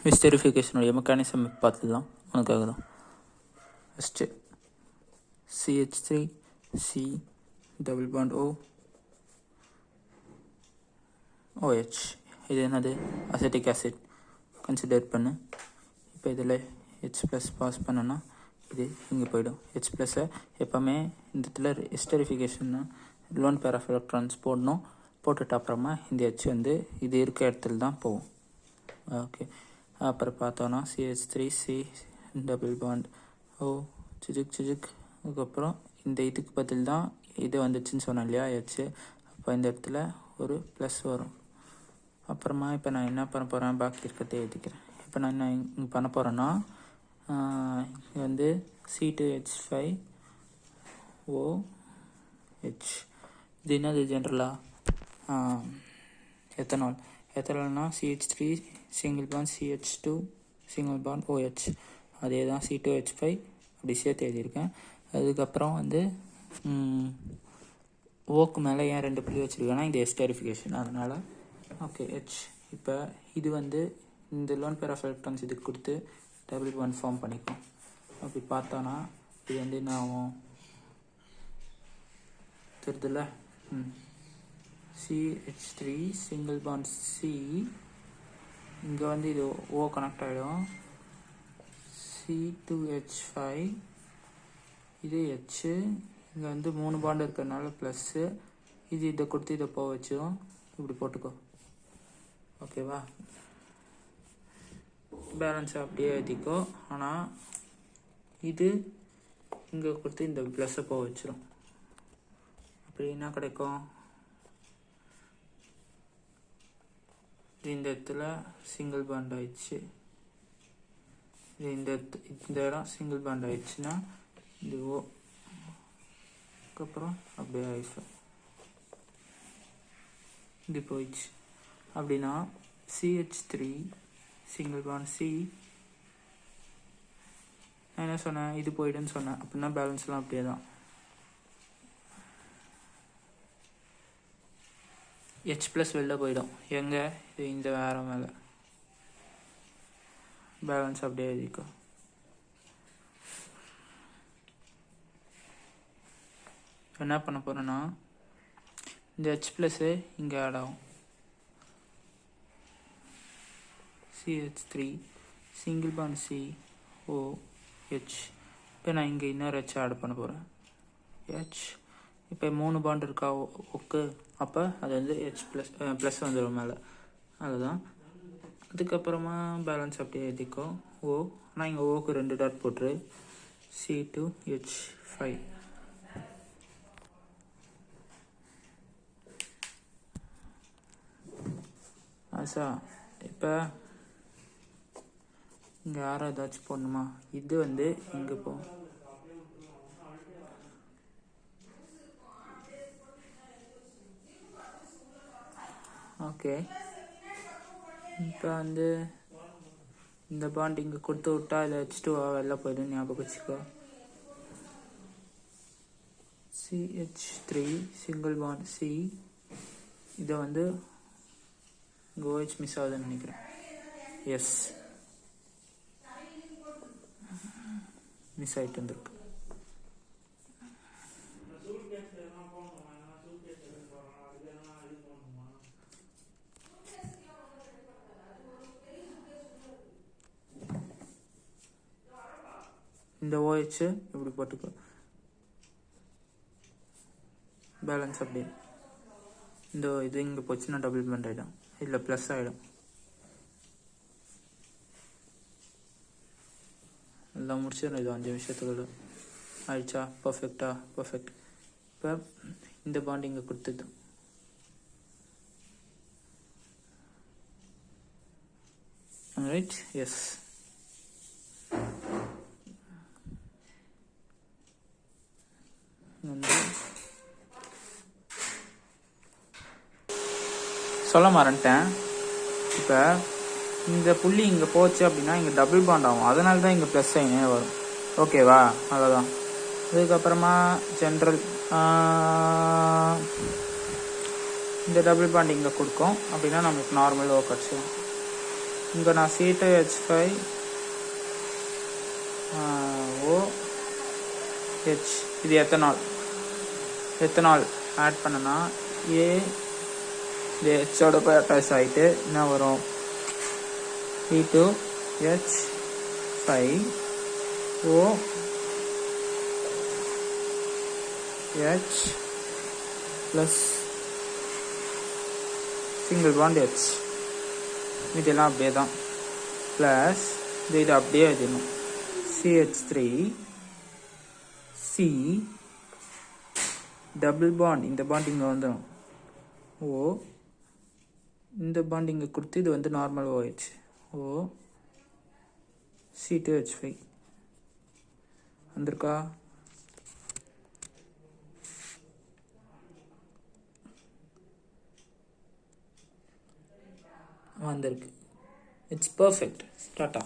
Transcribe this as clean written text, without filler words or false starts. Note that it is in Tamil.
ஹிஸ்டரிஃபிகேஷனுடைய மெக்கானிசம் பார்த்துக்கலாம் உனக்காக தான். First CH3 C double bond OH. இது என்னது? அசெட்டிக் ஆசிட் கன்சிடர் பண்ணு. இப்போ இதில் H+ பாஸ் பண்ணோன்னா இது இங்கே போயிடும். H+-ஐ எப்போவுமே இந்த இடத்துல ஹிஸ்டரிஃபிகேஷன்னா லோன் பேர் ஆஃப் எலக்ட்ரான்ஸ் போடணும். போட்டுட்டு அப்புறமா இந்த H வந்து இது இருக்க இடத்துல தான் போகும். ஓகே, அப்புறம் பார்த்தோன்னா CH3 C double bond O சிஜுக். அதுக்கப்புறம் இந்த இதுக்கு பதில் தான் இது வந்துச்சுன்னு சொன்னேன் இல்லையா H. அப்போ இந்த இடத்துல ஒரு ப்ளஸ் வரும். அப்புறமா இப்போ நான் என்ன பண்ண போகிறேன், பாக்கி இருக்கிறத எழுதிக்கிறேன். இப்போ நான் என்ன இங்கே பண்ண போகிறேன்னா இங்கே வந்து C2H5OH. இது என்னது ஜென்ரலாக? எத்தனால்னா CH3 single bond CH2 single bond OH. அதே தான் C2H5 அப்படி சேர்த்து எழுதியிருக்கேன். அதுக்கப்புறம் வந்து ஓக்கு மேலே ஏன் 2 புள்ளி வச்சுருக்கேன்னா இந்த ஹிஸ்டரிஃபிகேஷன், அதனால் ஓகே H. இப்போ இது வந்து இந்த லோன் பேர் ஆஃப் எலக்ட்ரான்ஸ் இதுக்கு கொடுத்து டபுள் பாண்ட் ஃபார்ம் பண்ணிக்கும். அப்படி பார்த்தோன்னா இது வந்து என்ன ஆகும் தெரியுதுல்ல? CH3 சிங்கிள் பாண்ட் C, இங்கே வந்து இது O கனெக்ட் ஆகிடும். C2H5 இது H, இங்கே வந்து 3 பாண்டு இருக்கிறதுனால ப்ளஸ்ஸு, இது இதை கொடுத்து இதை போக வச்சிடும். இப்படி போட்டுக்கோ, ஓகேவா? பேலன்ஸ் அப்படியே எழுதிக்கோ. ஆனால் இது இங்கே கொடுத்து இந்த ப்ளஸ்ஸை போக வச்சிடும். அப்படி என்ன கிடைக்கும்? இந்த இடத்துல சிங்கிள் பாண்ட் ஆயிடுச்சு. இந்த இடம் சிங்கிள் பாண்ட் ஆயிடுச்சுன்னா இது O, அதுக்கப்புறம் அப்படியே ஆயிடுச்சு, இது போயிடுச்சு. அப்படின்னா CH3 சிங்கிள் பாண்ட் C, நான் என்ன சொன்னேன், இது போயிடுன்னு சொன்னேன். அப்படின்னா பேலன்ஸ்லாம் அப்படியே தான். H+ வெளில போயிடும். எங்கே? இந்த வேறு மேலே. பேலன்ஸ் அப்படியே எழுதிக்கோ. என்ன பண்ண போகிறேன்னா இந்த H+ இங்கே ஆட் ஆகும். CH3 single bond COH. இப்போ நான் இங்கே இன்னொரு H ஆட் பண்ண போகிறேன் H. இப்போ 3 பாண்ட் இருக்கா ஓகே, அப்போ அது வந்து H+ வந்துடும் மேலே, அதுதான். அதுக்கப்புறமா பேலன்ஸ் அப்படியே எழுதிக்கோ O. ஆனால் இங்கே ஓக்கு 2 டாட் போட்டுரு. C2H5. ஆசா, இப்போ இங்கே யாரும் ஏதாச்சும் போடணுமா? இது வந்து இங்கே போ. ஓகே, இப்போ வந்து இந்த பாண்ட் இங்கே கொடுத்து விட்டா இதை H2 வெளில போய்டும், ஞாபகம் வச்சுக்கோ. CH3 சிங்கிள் பாண்ட் C, இதை வந்து இங்கே OH மிஸ் ஆகுதுன்னு நினைக்கிறேன். எஸ், மிஸ் ஆகிட்டு வந்துருக்கு. இந்த OH இப்படி போட்டுக்கோ. பேலன்ஸ் அப்படியே இந்த இது இங்கே போச்சுன்னா டபுள் பாண்ட் ஆகிடும், இல்லை ப்ளஸ் ஆகிடும். எல்லாம் முடிச்சிடணும். இது 5 நிமிஷத்துக்குள்ள ஆயிடுச்சா? பர்ஃபெக்டா? பர்ஃபெக்ட். இப்போ இந்த பாண்ட் இங்கே கொடுத்தது. Right, yes. சொல்ல மறந்துட்டேன். இப்போ இந்த புள்ளி இங்கே போச்சு அப்படின்னா இங்கே டபுள் பாண்ட் ஆகும், அதனால தான் இங்கே ப்ளஸ் சைனே வரும். ஓகேவா? அவ்வளோதான். அதுக்கப்புறமா ஜென்ரல் இந்த டபுள் பாண்ட் இங்கே கொடுக்கும் அப்படின்னா நமக்கு நார்மல் ஓ கிடச்சிடும். இங்கே நான் C2H5 OH இது எத்தனால் ஆட் பண்ணனா A இது ஹெச்சோட போய் அட்டாச் ஆகிட்டு என்ன வரும் C2H5 OH plus single bond H இதெல்லாம் அப்படியே தான் ப்ளஸ் இது அப்படியே எழுதணும் CH3 C டபுள் பாண்ட் இந்த பாண்ட் இங்கே வந்துடும் O இந்த பாண்ட் இங்கே கொடுத்து இது வந்து நார்மல் OH O C2H5 வந்திருக்கா வந்திருக்கு இட்ஸ் பர்ஃபெக்ட் டாட்டா